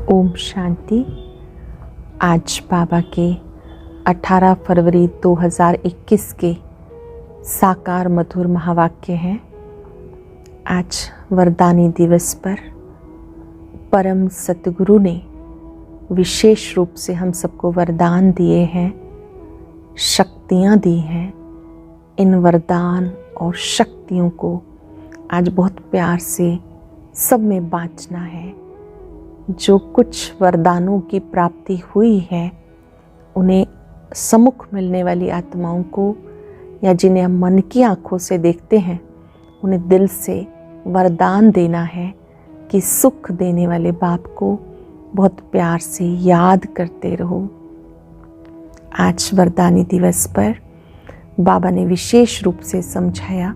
ओम शांति। आज बाबा के 18 फरवरी 2021 के साकार मधुर महावाक्य हैं। आज वरदानी दिवस पर परम सतगुरु ने विशेष रूप से हम सबको वरदान दिए हैं, शक्तियाँ दी हैं। इन वरदान और शक्तियों को आज बहुत प्यार से सब में बांटना है। जो कुछ वरदानों की प्राप्ति हुई है उन्हें सम्मुख मिलने वाली आत्माओं को या जिन्हें हम मन की आँखों से देखते हैं उन्हें दिल से वरदान देना है कि सुख देने वाले बाप को बहुत प्यार से याद करते रहो। आज वरदानी दिवस पर बाबा ने विशेष रूप से समझाया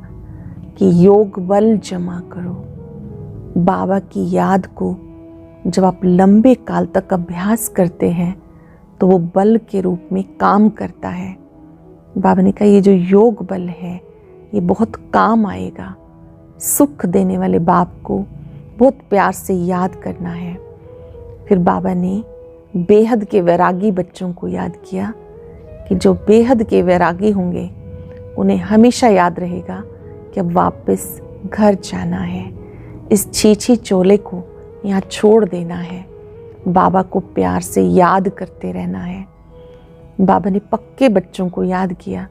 कि योग बल जमा करो। बाबा की याद को जब आप लंबे काल तक अभ्यास करते हैं तो वो बल के रूप में काम करता है। बाबा ने कहा ये जो योग बल है ये बहुत काम आएगा। सुख देने वाले बाप को बहुत प्यार से याद करना है। फिर बाबा ने बेहद के वैरागी बच्चों को याद किया कि जो बेहद के वैरागी होंगे उन्हें हमेशा याद रहेगा कि अब वापस घर जाना है, इस छीछी चोले को यहाँ छोड़ देना है, बाबा को प्यार से याद करते रहना है। बाबा ने पक्के बच्चों को याद किया।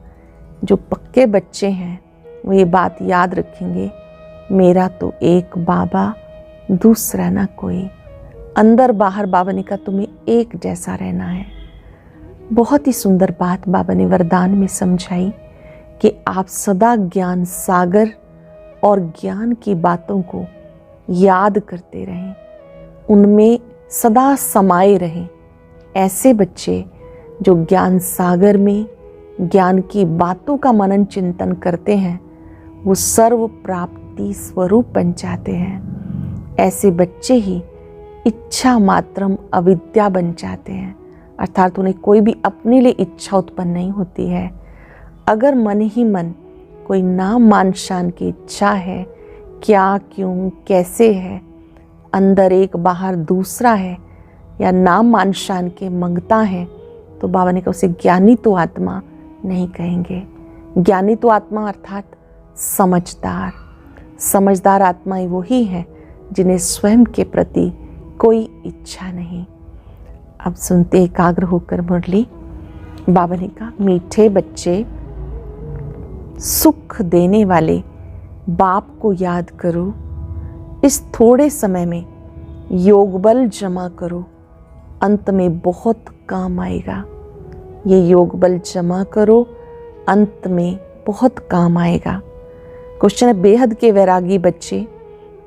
जो पक्के बच्चे हैं वो ये बात याद रखेंगे, मेरा तो एक बाबा दूसरा ना कोई। अंदर बाहर बाबा ने कहा तुम्हें एक जैसा रहना है। बहुत ही सुंदर बात बाबा ने वरदान में समझाई कि आप सदा ज्ञान सागर और ज्ञान की बातों को याद करते रहें, उनमें सदा समाये रहें। ऐसे बच्चे जो ज्ञान सागर में ज्ञान की बातों का मनन चिंतन करते हैं वो सर्व प्राप्ति स्वरूप बन जाते हैं। ऐसे बच्चे ही इच्छा मात्रम अविद्या बन जाते हैं, अर्थात उन्हें कोई भी अपने लिए इच्छा उत्पन्न नहीं होती है। अगर मन ही मन कोई नाम मान शान की इच्छा है, क्या क्यों कैसे है, अंदर एक बाहर दूसरा है, या नाम मान शान के मंगता है, तो बाबा ने कहा उसे ज्ञानी तो आत्मा नहीं कहेंगे। ज्ञानी तो आत्मा अर्थात समझदार। समझदार आत्माएं वही है जिन्हें स्वयं के प्रति कोई इच्छा नहीं। अब सुनते एकाग्र होकर मुरली। बाबा ने कहा मीठे बच्चे, सुख देने वाले बाप को याद करो। इस थोड़े समय में योग बल जमा करो, अंत में बहुत काम आएगा। ये योग बल जमा करो, अंत में बहुत काम आएगा। क्वेश्चन है, बेहद के वैरागी बच्चे,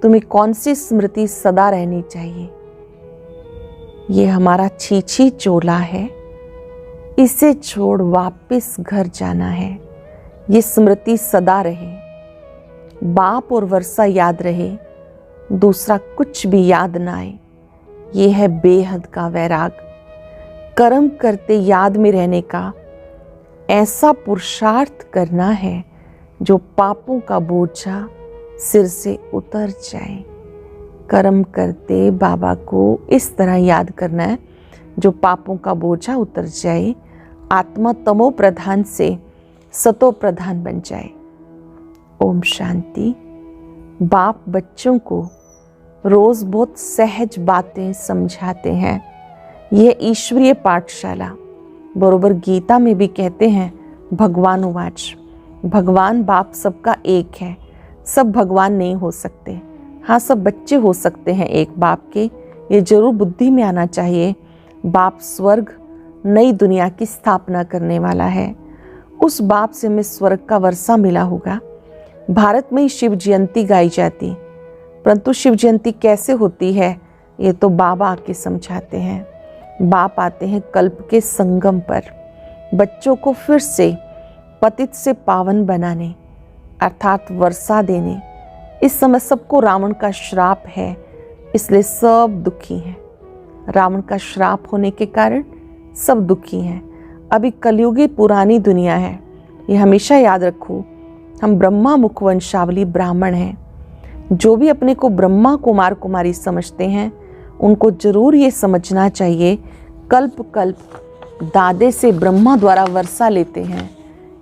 तुम्हें कौन सी स्मृति सदा रहनी चाहिए? ये हमारा छीछी चोला है, इसे छोड़ वापस घर जाना है। ये स्मृति सदा रहे, बाप और वर्षा याद रहे, दूसरा कुछ भी याद ना आए। ये है बेहद का वैराग। कर्म करते याद में रहने का ऐसा पुरुषार्थ करना है जो पापों का बोझा सिर से उतर जाए। कर्म करते बाबा को इस तरह याद करना है जो पापों का बोझा उतर जाए, आत्मा तमो प्रधान से सतो प्रधान बन जाए। ओम शांति। बाप बच्चों को रोज बहुत सहज बातें समझाते हैं। यह ईश्वरीय पाठशाला। बरोबर गीता में भी कहते हैं भगवान उवाच, भगवान बाप सबका एक है। सब भगवान नहीं हो सकते, हाँ सब बच्चे हो सकते हैं एक बाप के। ये जरूर बुद्धि में आना चाहिए। बाप स्वर्ग नई दुनिया की स्थापना करने वाला है। उस बाप से हमें स्वर्ग का वर्षा मिला होगा। भारत में ही शिव जयंती गाई जाती, परंतु शिव जयंती कैसे होती है ये तो बाबा आके समझाते हैं। बाप आते हैं कल्प के संगम पर बच्चों को फिर से पतित से पावन बनाने, अर्थात वर्षा देने। इस समय सबको रावण का श्राप है, इसलिए सब दुखी हैं। रावण का श्राप होने के कारण सब दुखी हैं। अभी कलयुगी पुरानी दुनिया है, ये हमेशा याद रखो। हम ब्रह्मा मुखवंशावली ब्राह्मण हैं। जो भी अपने को ब्रह्मा कुमार कुमारी समझते हैं उनको जरूर ये समझना चाहिए, कल्प कल्प दादे से ब्रह्मा द्वारा वर्षा लेते हैं।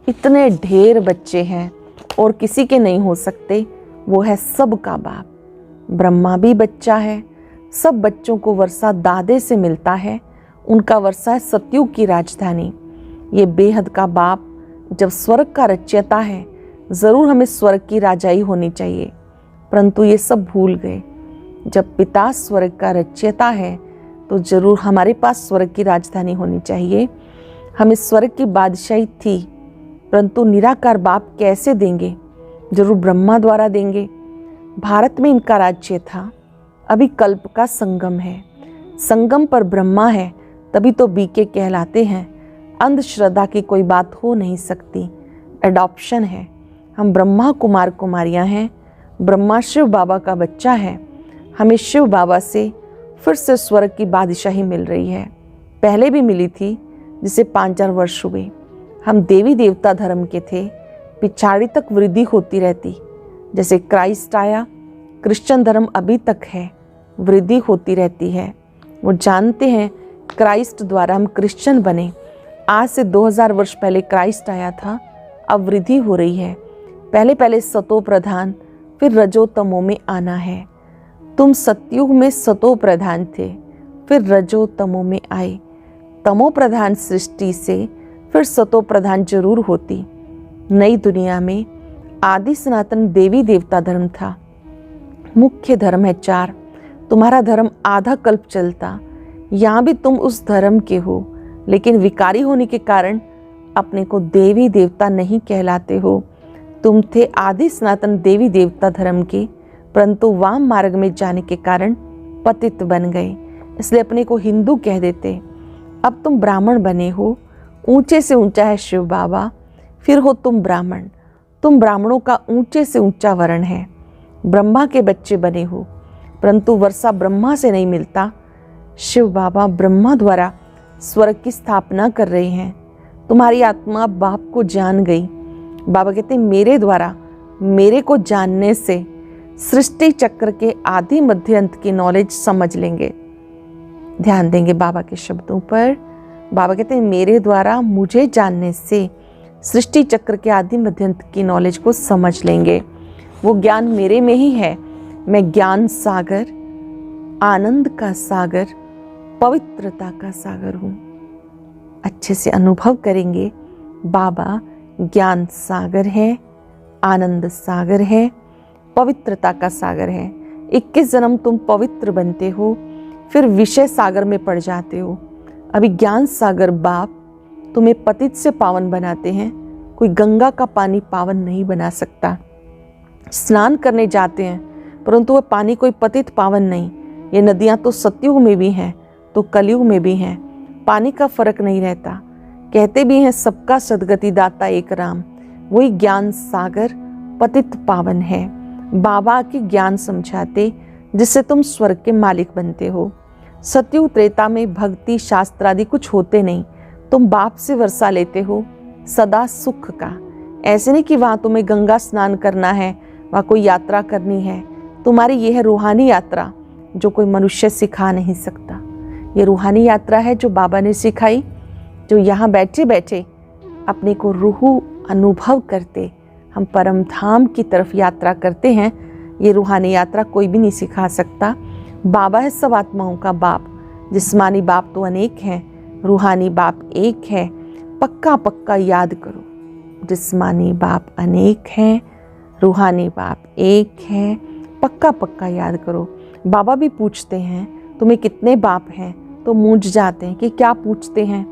इतने ढेर बच्चे हैं और किसी के नहीं हो सकते, वो है सबका बाप। ब्रह्मा भी बच्चा है, सब बच्चों को वर्षा दादे से मिलता है। उनका वर्षा है सतयुग की राजधानी। ये बेहद का बाप जब स्वर्ग का रचयिता है, ज़रूर हमें स्वर्ग की राजाई होनी चाहिए, परंतु ये सब भूल गए। जब पिता स्वर्ग का रचयिता है तो जरूर हमारे पास स्वर्ग की राजधानी होनी चाहिए। हमें स्वर्ग की बादशाही थी, परंतु निराकार बाप कैसे देंगे? जरूर ब्रह्मा द्वारा देंगे। भारत में इनका राज्य था। अभी कल्प का संगम है, संगम पर ब्रह्मा है, तभी तो बीके कहलाते हैं। अंधश्रद्धा की कोई बात हो नहीं सकती। एडॉप्शन है। हम ब्रह्मा कुमार कुमारियां हैं। ब्रह्मा शिव बाबा का बच्चा है। हमें शिव बाबा से फिर से स्वर्ग की बादशाही मिल रही है। पहले भी मिली थी, जिसे 5,000 वर्ष हुए। हम देवी देवता धर्म के थे, पिछाड़ी तक वृद्धि होती रहती। जैसे क्राइस्ट आया, क्रिश्चियन धर्म अभी तक है, वृद्धि होती रहती है। वो जानते हैं क्राइस्ट द्वारा हम क्रिश्चियन बने। आज से 2000 वर्ष पहले क्राइस्ट आया था, अब वृद्धि हो रही है। पहले पहले सतो प्रधान, फिर रजो तमो में आना है। तुम सतयुग में सतो प्रधान थे, फिर रजो तमो में आए। तमो प्रधान सृष्टि से फिर सतो प्रधान जरूर होती। नई दुनिया में आदि सनातन देवी देवता धर्म था। मुख्य धर्म है 4। तुम्हारा धर्म आधा कल्प चलता। यहाँ भी तुम उस धर्म के हो, लेकिन विकारी होने के कारण अपने को देवी देवता नहीं कहलाते हो। तुम थे आदि सनातन देवी देवता धर्म के, परंतु वाम मार्ग में जाने के कारण पतित बन गए, इसलिए अपने को हिंदू कह देते। अब तुम ब्राह्मण बने हो। ऊंचे से ऊंचा है शिव बाबा, फिर हो तुम ब्राह्मण। तुम ब्राह्मणों का ऊंचे से ऊंचा वर्ण है। ब्रह्मा के बच्चे बने हो, परंतु वर्षा ब्रह्मा से नहीं मिलता। शिव बाबा ब्रह्मा द्वारा स्वर्ग की स्थापना कर रहे हैं। तुम्हारी आत्मा बाप को जान गई। बाबा कहते हैं मेरे द्वारा, मेरे को जानने से सृष्टि चक्र के आदि मध्य अंत की नॉलेज समझ लेंगे। ध्यान देंगे बाबा के शब्दों पर। बाबा कहते हैं मेरे द्वारा, मुझे जानने से सृष्टि चक्र के आदि मध्य अंत की नॉलेज को समझ लेंगे। वो ज्ञान मेरे में ही है। मैं ज्ञान सागर, आनंद का सागर, पवित्रता का सागर हूँ। अच्छे से अनुभव करेंगे। बाबा ज्ञान सागर है, आनंद सागर है, पवित्रता का सागर है। 21 जन्म तुम पवित्र बनते हो, फिर विषय सागर में पड़ जाते हो। अभी ज्ञान सागर बाप तुम्हें पतित से पावन बनाते हैं। कोई गंगा का पानी पावन नहीं बना सकता। स्नान करने जाते हैं, परंतु वह पानी कोई पतित पावन नहीं। ये नदियां तो सतयुग में भी हैं तो कलयुग में भी हैं। पानी का फर्क नहीं रहता। कहते भी हैं सबका सदगति दाता एक राम। वही ज्ञान सागर पतित पावन है। बाबा के ज्ञान समझाते, जिससे तुम स्वर्ग के मालिक बनते हो। सतयुग त्रेता में भक्ति शास्त्र आदि कुछ होते नहीं। तुम बाप से वर्षा लेते हो सदा सुख का। ऐसे नहीं कि वहाँ तुम्हें गंगा स्नान करना है, वहाँ कोई यात्रा करनी है। तुम्हारी यह है रूहानी यात्रा, जो कोई मनुष्य सिखा नहीं सकता। ये रूहानी यात्रा है जो बाबा ने सिखाई, जो यहाँ बैठे बैठे अपने को रूह अनुभव करते हम परम धाम की तरफ यात्रा करते हैं। ये रूहानी यात्रा कोई भी नहीं सिखा सकता। बाबा है सब आत्माओं का बाप। जिस्मानी बाप तो अनेक हैं, रूहानी बाप एक है। पक्का पक्का याद करो, जिस्मानी बाप अनेक हैं, रूहानी बाप एक है। पक्का पक्का याद करो। बाबा भी पूछते हैं तुम्हें कितने बाप हैं, तो मूंझ जाते हैं कि क्या पूछते हैं।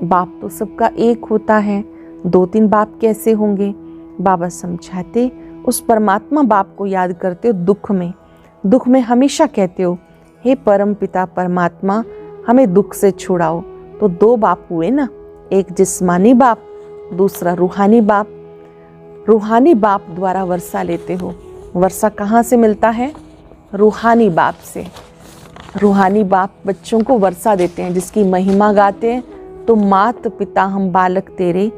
बाप तो सबका एक होता है, 2-3 बाप कैसे होंगे। बाबा समझाते उस परमात्मा बाप को याद करते हो दुख में। दुख में हमेशा कहते हो हे परम पिता परमात्मा हमें दुख से छुड़ाओ। तो 2 बाप हुए ना, एक जिस्मानी बाप, दूसरा रूहानी बाप। रूहानी बाप द्वारा वर्षा लेते हो। वर्षा कहाँ से मिलता है? रूहानी बाप से। रूहानी बाप बच्चों को वर्षा देते हैं, जिसकी महिमा गाते हैं। तो मात पिता हम बालक तेरे,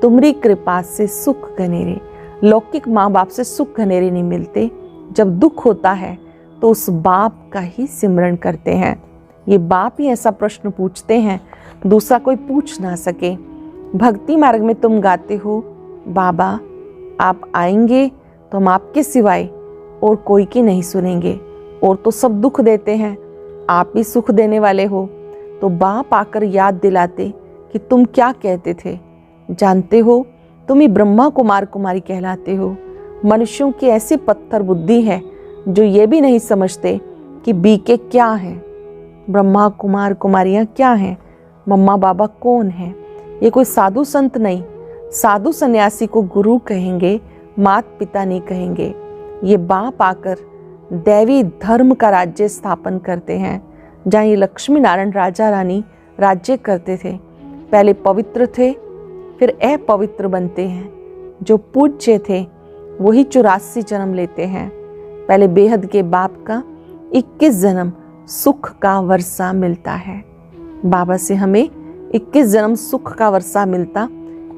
तुम्हारी कृपा से सुख घनेरे। लौकिक माँ बाप से सुख घनेरे नहीं मिलते। जब दुख होता है तो उस बाप का ही सिमरन करते हैं। ये बाप ही ऐसा प्रश्न पूछते हैं दूसरा कोई पूछ ना सके। भक्ति मार्ग में तुम गाते हो, बाबा आप आएंगे तो हम आपके सिवाय और कोई की नहीं सुनेंगे, और तो सब दुख देते हैं, आप ही सुख देने वाले हो। तो बाप आकर याद दिलाते कि तुम क्या कहते थे, जानते हो तुम ही ब्रह्मा कुमार कुमारी कहलाते हो। मनुष्यों की ऐसी पत्थर बुद्धि है जो ये भी नहीं समझते कि बीके क्या है, ब्रह्मा कुमार कुमारियाँ क्या हैं, मम्मा बाबा कौन है। ये कोई साधु संत नहीं, साधु सन्यासी को गुरु कहेंगे, मात पिता नहीं कहेंगे। ये बाप आकर दैवी धर्म का राज्य स्थापन करते हैं, जहाँ ये लक्ष्मी नारायण राजा रानी राज्य करते थे। पहले पवित्र थे फिर अपवित्र बनते हैं। जो पूज्य थे वही 84 जन्म लेते हैं। पहले बेहद के बाप का 21 जन्म सुख का वर्षा मिलता है। बाबा से हमें 21 जन्म सुख का वर्षा मिलता।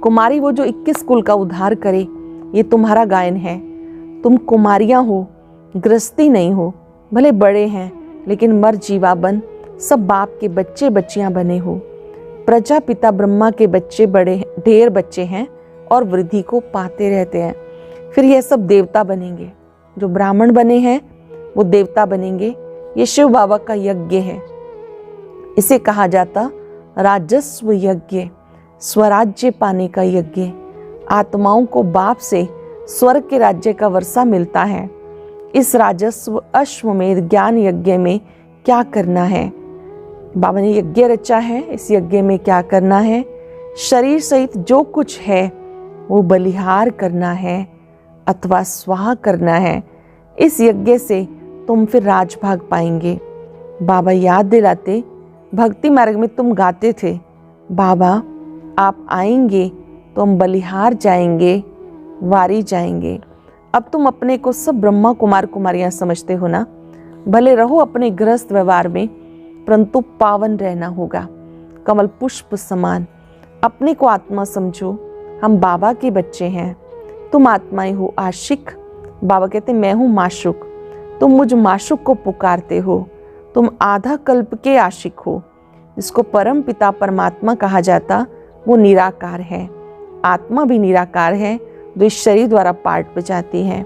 कुमारी वो जो 21 कुल का उद्धार करे, ये तुम्हारा गायन है। तुम कुमारियाँ हो, गृहस्थी नहीं हो, भले बड़े हैं लेकिन मर जीवा बन सब बाप के बच्चे बच्चियां बने हो। प्रजापिता ब्रह्मा के बच्चे बड़े ढेर बच्चे हैं और वृद्धि को पाते रहते हैं। फिर यह सब देवता बनेंगे। जो ब्राह्मण बने हैं वो देवता बनेंगे। ये शिव बाबा का यज्ञ है। इसे कहा जाता राजस्व यज्ञ, स्वराज्य पाने का यज्ञ। आत्माओं को बाप से स्वर्ग के राज्य का वर्षा मिलता है। इस राजस्व अश्वमेध ज्ञान यज्ञ में क्या करना है? बाबा ने यज्ञ रचा है। इस यज्ञ में क्या करना है? शरीर सहित जो कुछ है वो बलिहार करना है अथवा स्वाहा करना है। इस यज्ञ से तुम फिर राजभाग पाएंगे। बाबा याद दिलाते, भक्ति मार्ग में तुम गाते थे, बाबा आप आएंगे तो हम बलिहार जाएंगे, वारी जाएंगे। अब तुम अपने को सब ब्रह्मा कुमार कुमारियां समझते हो ना। भले रहो अपने गृहस्थ व्यवहार में, परंतु पावन रहना होगा। कमल पुष्प समान अपने को आत्मा समझो। हम बाबा के बच्चे हैं। तुम आत्माएं हो आशिक। बाबा कहते मैं हूँ माशुक। तुम मुझ माशुक को पुकारते हो। तुम आधा कल्प के आशिक हो। जिसको परम पिता परमात्मा कहा जाता वो निराकार है। आत्मा भी निराकार है जो इस शरीर द्वारा पार्ट बजाती है।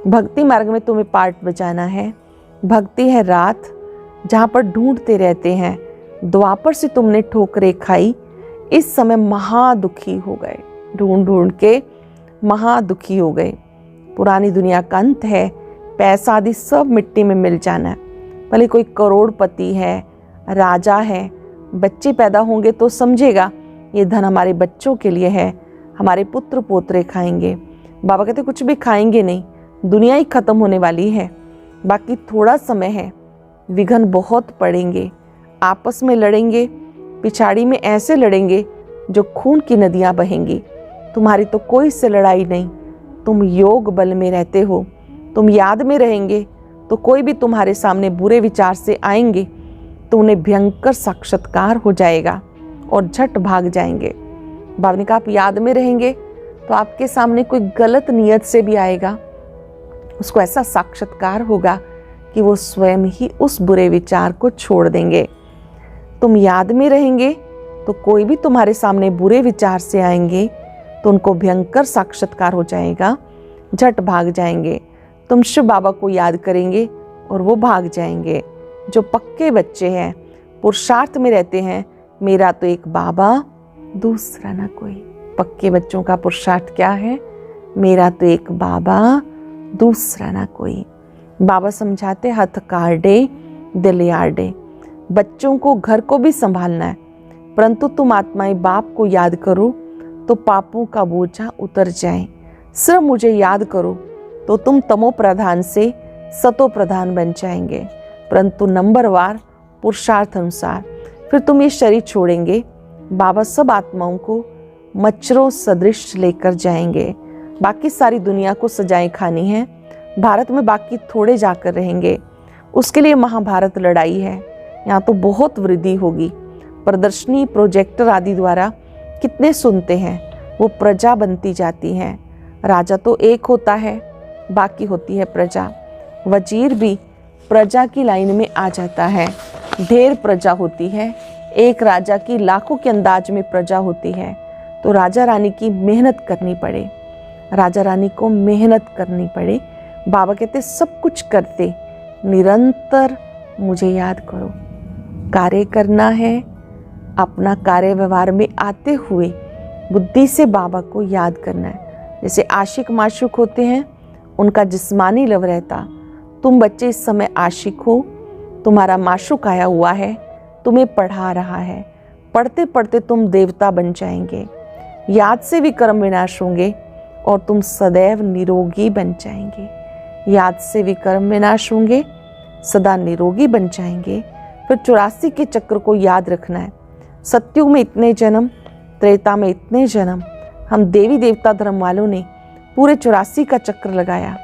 भक्ति मार्ग में तुम्हें पार्ट बजाना है। भक्ति है रात जहाँ पर ढूंढते रहते हैं। द्वापर से तुमने ठोकरें खाई, इस समय महादुखी हो गए। ढूंढ ढूंढ के महादुखी हो गए। पुरानी दुनिया का अंत है। पैसा आदि सब मिट्टी में मिल जाना है। भले कोई करोड़पति है, राजा है, बच्चे पैदा होंगे तो समझेगा ये धन हमारे बच्चों के लिए है, हमारे पुत्र पोतरे खाएंगे। बाबा कहते कुछ भी खाएंगे नहीं, दुनिया ही खत्म होने वाली है। बाकी थोड़ा समय है, विघ्न बहुत पड़ेंगे। आपस में लड़ेंगे, पिछाड़ी में ऐसे लड़ेंगे जो खून की नदियां बहेंगी। तुम्हारी तो कोई से लड़ाई नहीं। तुम योग बल में रहते हो। तुम याद में रहेंगे तो कोई भी तुम्हारे सामने बुरे विचार से आएंगे तो उन्हें भयंकर साक्षात्कार हो जाएगा और झट भाग जाएंगे। बाबा ने कहा आप याद में रहेंगे तो आपके सामने कोई गलत नियत से भी आएगा, उसको ऐसा साक्षात्कार होगा कि वो स्वयं ही उस बुरे विचार को छोड़ देंगे। तुम याद में रहेंगे तो कोई भी तुम्हारे सामने बुरे विचार से आएंगे तो उनको भयंकर साक्षात्कार हो जाएगा, झट भाग जाएंगे। तुम शिव बाबा को याद करेंगे और वो भाग जाएंगे। जो पक्के बच्चे हैं, पुरुषार्थ में रहते हैं, मेरा तो एक बाबा दूसरा ना कोई। पक्के बच्चों का पुरुषार्थ क्या है? मेरा तो एक बाबा दूसरा ना कोई। बाबा समझाते हथ काटे दिल यार्डे। बच्चों को घर को भी संभालना है, परंतु तुम आत्माएं बाप को याद करो तो पापों का बोझा उतर जाए। सिर्फ मुझे याद करो तो तुम तमो प्रधान से सतो प्रधान बन जाएंगे, परंतु नंबरवार पुरुषार्थ अनुसार। फिर तुम ये शरीर छोड़ेंगे। बाबा सब आत्माओं को मच्छरों सदृश लेकर जाएंगे। बाकी सारी दुनिया को सजाएं खानी है। भारत में बाकी थोड़े जाकर रहेंगे। उसके लिए महाभारत लड़ाई है। यहाँ तो बहुत वृद्धि होगी। प्रदर्शनी प्रोजेक्टर आदि द्वारा कितने सुनते हैं, वो प्रजा बनती जाती है। राजा तो एक होता है, बाकी होती है प्रजा। वजीर भी प्रजा की लाइन में आ जाता है। ढेर प्रजा होती है, एक राजा की लाखों के अंदाज में प्रजा होती है, तो राजा रानी की मेहनत करनी पड़े, राजा रानी को मेहनत करनी पड़े। बाबा कहते सब कुछ करते निरंतर मुझे याद करो। कार्य करना है, अपना कार्य व्यवहार में आते हुए बुद्धि से बाबा को याद करना है। जैसे आशिक माशूक होते हैं, उनका जिस्मानी लव रहता। तुम बच्चे इस समय आशिक हो, तुम्हारा माशूक आया हुआ है, तुम्हें पढ़ा रहा है, पढ़ते पढ़ते तुम देवता बन जाएंगे, याद से भी कर्म विनाश होंगे और तुम सदैव निरोगी बन जाएंगे। याद से भी कर्म विनाश होंगे, सदा निरोगी बन जाएंगे। फिर 84 के चक्र को याद रखना है। सत्युग में इतने जन्म, त्रेता में इतने जन्म, हम देवी देवता धर्म वालों ने पूरे 84 का चक्र लगाया।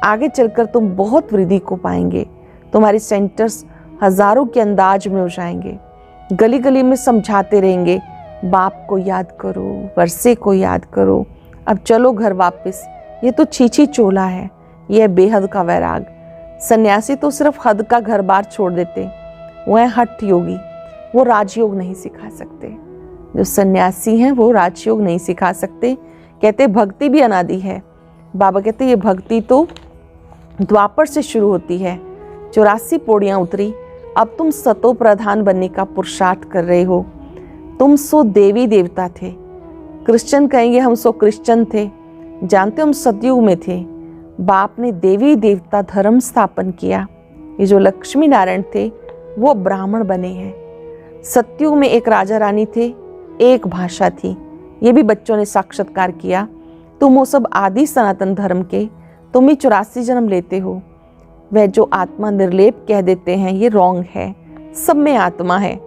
आगे चलकर तुम बहुत वृद्धि को पाएंगे, तुम्हारे सेंटर्स हजारों के अंदाज में हो जाएंगे। गली गली में समझाते रहेंगे, बाप को याद करो, वर्षे को याद करो, अब चलो घर वापस। ये तो छीछी चोला है, यह बेहद का वैराग। सन्यासी तो सिर्फ हद का घर बार छोड़ देते, वो है हठ योगी, वो राजयोग नहीं सिखा सकते। जो सन्यासी हैं वो राजयोग नहीं सिखा सकते। कहते भक्ति भी अनादि है। बाबा कहते ये भक्ति तो द्वापर से शुरू होती है, 84 पौड़ियाँ उतरी, अब तुम सतो प्रधान बनने का पुरुषार्थ कर रहे हो। तुम सो देवी देवता थे, क्रिश्चियन कहेंगे हम सो क्रिश्चियन थे, जानते हम सतयुग में थे। बाप ने देवी देवता धर्म स्थापन किया। ये जो लक्ष्मी नारायण थे वो ब्राह्मण बने हैं। सतयुग में एक राजा रानी थे, एक भाषा थी, ये भी बच्चों ने साक्षात्कार किया। तुम वो सब आदि सनातन धर्म के, तुम ही 84 जन्म लेते हो। वह जो आत्मा निर्लेप कह देते हैं ये रॉन्ग है, सब में आत्मा है।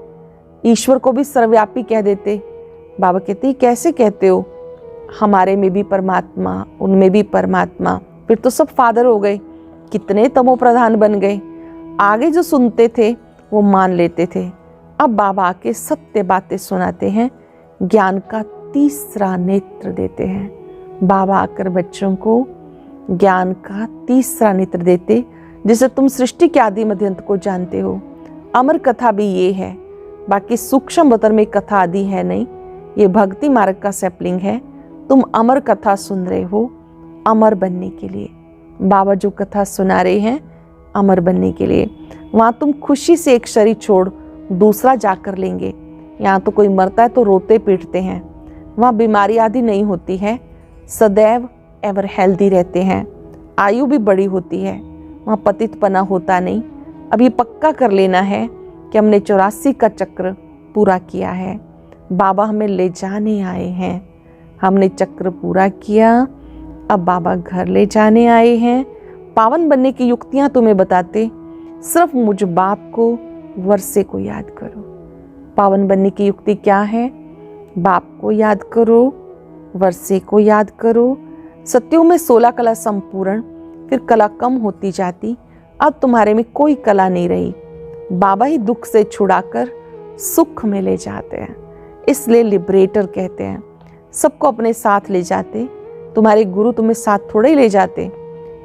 ईश्वर को भी सर्वव्यापी कह देते। बाबा कहते कैसे कहते हो, हमारे में भी परमात्मा, उनमें भी परमात्मा, फिर तो सब फादर हो गए, कितने तमो प्रधान बन गए। आगे जो सुनते थे वो मान लेते थे। अब बाबा आके सत्य बातें सुनाते हैं, ज्ञान का तीसरा नेत्र देते हैं। बाबा आकर बच्चों को ज्ञान का तीसरा नेत्र देते, जिसे तुम सृष्टि के आदि मध्यंत को जानते हो। अमर कथा भी ये है, बाकी सूक्ष्म बतर में कथा आदि है नहीं, ये भक्ति मार्ग का सैपलिंग है। तुम अमर कथा सुन रहे हो अमर बनने के लिए। बाबा जो कथा सुना रहे हैं अमर बनने के लिए। वहाँ तुम खुशी से एक शरीर छोड़ दूसरा जाकर लेंगे। यहाँ तो कोई मरता है तो रोते पीटते हैं, वहाँ बीमारी आदि नहीं होती है, सदैव एवर हेल्दी रहते हैं, आयु भी बड़ी होती है, वहाँ पतितपना होता नहीं। अब ये पक्का कर लेना है कि हमने 84 का चक्र पूरा किया है। बाबा हमें ले जाने आए हैं, हमने चक्र पूरा किया, अब बाबा घर ले जाने आए हैं। पावन बनने की युक्तियाँ तुम्हें बताते, सिर्फ मुझ बाप को वर्षे को याद करो। पावन बनने की युक्ति क्या है? बाप को याद करो, वर्षे को याद करो। सत्युग में 16 कला संपूर्ण, फिर कला कम होती जाती। अब तुम्हारे में कोई कला नहीं रही। बाबा ही दुख से छुड़ाकर सुख में ले जाते हैं, इसलिए लिबरेटर कहते हैं। सबको अपने साथ ले जाते। तुम्हारे गुरु तुम्हें साथ थोड़े ही ले जाते।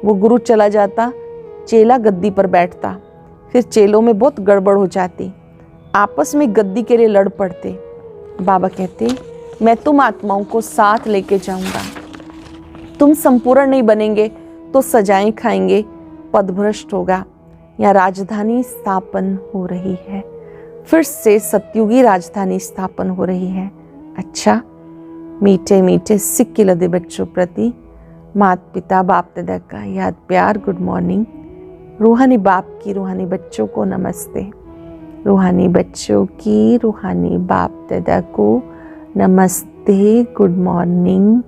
वो गुरु चला जाता, चेला गद्दी पर बैठता, फिर चेलों में बहुत गड़बड़ हो जाती, आपस में गद्दी के लिए लड़ पड़ते। बाबा कहते मैं तुम आत्माओं को साथ लेके जाऊंगा। तुम संपूर्ण नहीं बनेंगे तो सजाएं खाएंगे, पदभ्रष्ट होगा। यहाँ राजधानी स्थापन हो रही है, फिर से सतयुगी राजधानी स्थापन हो रही है। अच्छा, मीठे मीठे सिक्के लदे बच्चों प्रति माता पिता बाप दादा का याद प्यार गुड मॉर्निंग। रूहानी बाप की रूहानी बच्चों को नमस्ते। रूहानी बच्चों की रूहानी बाप दादा को नमस्ते, गुड मॉर्निंग।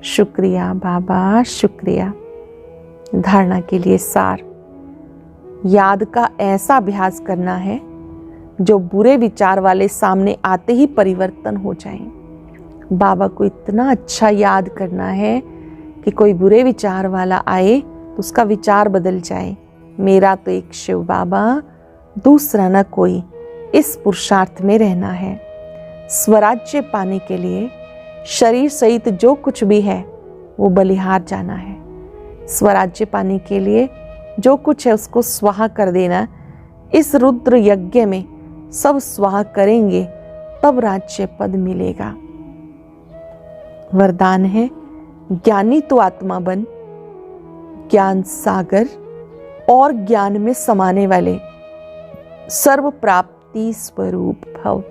शुक्रिया बाबा, शुक्रिया। धारणा के लिए सार, याद का ऐसा अभ्यास करना है जो बुरे विचार वाले सामने आते ही परिवर्तन हो जाए। बाबा को इतना अच्छा याद करना है कि कोई बुरे विचार वाला आए तो उसका विचार बदल जाए। मेरा तो एक शिव बाबा, दूसरा न कोई। इस पुरुषार्थ में रहना है। स्वराज्य पाने के लिए शरीर सहित जो कुछ भी है वो बलिहार जाना है। स्वराज्य पाने के लिए जो कुछ है उसको स्वाहा कर देना। इस रुद्र यज्ञ में सब स्वाहा करेंगे तब राज्य पद मिलेगा। वरदान है ज्ञानी तो आत्मा बन, ज्ञान सागर और ज्ञान में समाने वाले, सर्व प्राप्ति स्वरूप भव।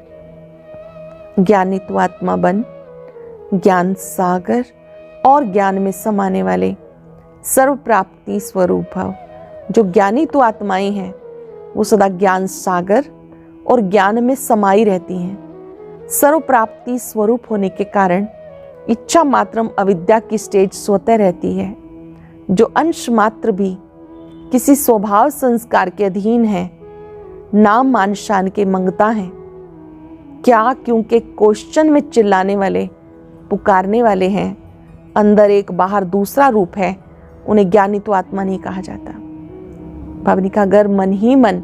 ज्ञानी तो आत्मा बन, ज्ञान सागर और ज्ञान में समाने वाले, सर्व प्राप्ति स्वरूप भव। जो ज्ञानी तो आत्माएं हैं वो सदा ज्ञान सागर और ज्ञान में समाई रहती हैं। सर्व प्राप्ति स्वरूप होने के कारण इच्छा मात्रम अविद्या की स्टेज स्वतः रहती है। जो अंश मात्र भी किसी स्वभाव संस्कार के अधीन है, नाम मान शान के मंगता है, क्या क्योंकि क्वेश्चन में चिल्लाने वाले, पुकारने वाले हैं, अंदर एक बाहर दूसरा रूप है, उन्हें ज्ञानी तो आत्मा नहीं कहा जाता। भावनी का अगर मन ही मन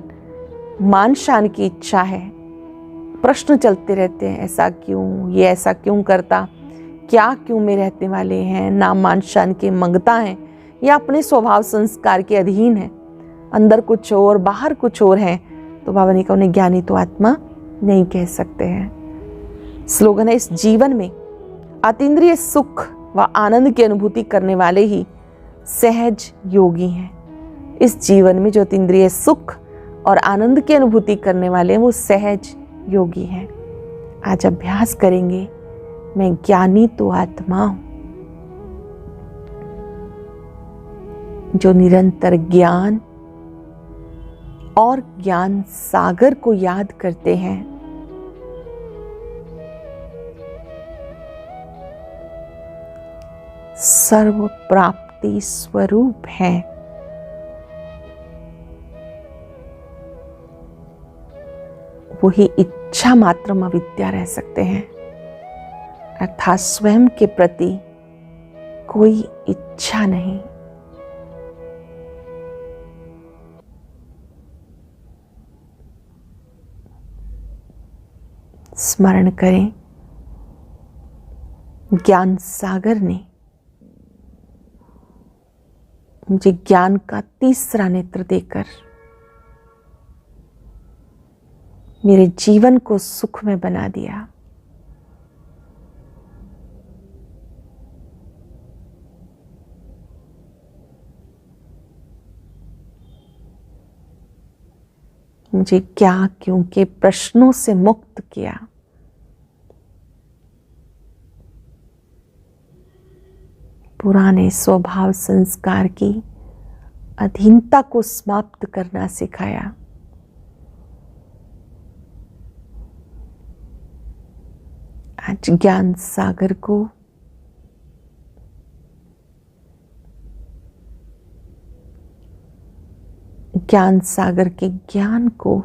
मान शान की इच्छा है, प्रश्न चलते रहते हैं, ऐसा क्यों, ये ऐसा क्यों करता, क्या क्यों में रहने वाले हैं, नाम मान शान के मंगता हैं, या अपने स्वभाव संस्कार के अधीन है, अंदर कुछ और बाहर कुछ और है, तो भावनी का उन्हें ज्ञानी तो आत्मा नहीं कह सकते हैं। स्लोगन है, इस जीवन में अतीन्द्रिय सुख व आनंद की अनुभूति करने वाले ही सहज योगी हैं। इस जीवन में जो अतीन्द्रिय सुख और आनंद की अनुभूति करने वाले हैं वो सहज योगी हैं। आज अभ्यास करेंगे, मैं ज्ञानी तो आत्मा हूं, जो निरंतर ज्ञान और ज्ञान सागर को याद करते हैं। सर्व प्राप्ति स्वरूप है। वही इच्छा मात्र अविद्या रह सकते हैं, अर्थात स्वयं के प्रति कोई इच्छा नहीं। स्मरण करें, ज्ञान सागर ने मुझे ज्ञान का तीसरा नेत्र देकर मेरे जीवन को सुख में बना दिया। मुझे क्या क्यों के प्रश्नों से मुक्त किया। पुराने स्वभाव संस्कार की अधीनता को समाप्त करना सिखाया। आज ज्ञान सागर को ज्ञान सागर के ज्ञान को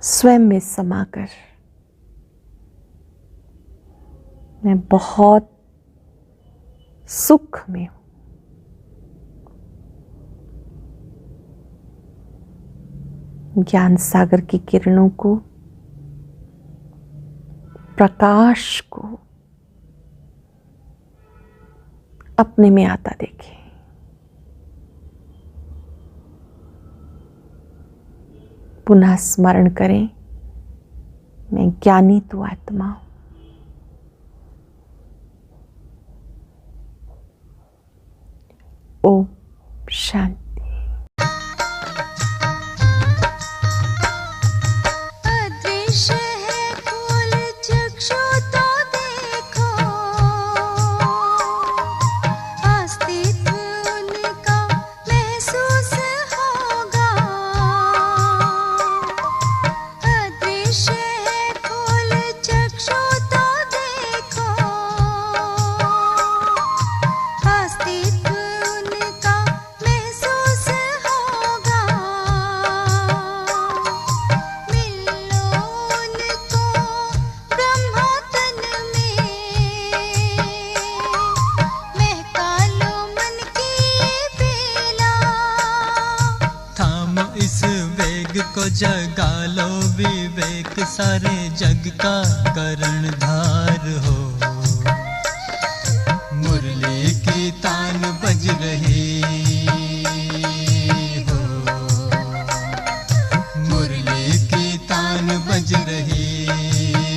स्वयं में समाकर मैं बहुत सुख में हूं। ज्ञान सागर की किरणों को, प्रकाश को अपने में आता देखें। पुनः स्मरण करें, मैं ज्ञानी तो आत्मा हूं। ओम शांति। जगा लो विवेक, सारे जग का कर्णधार हो। मुरली की तान बज रही गान बज रहे।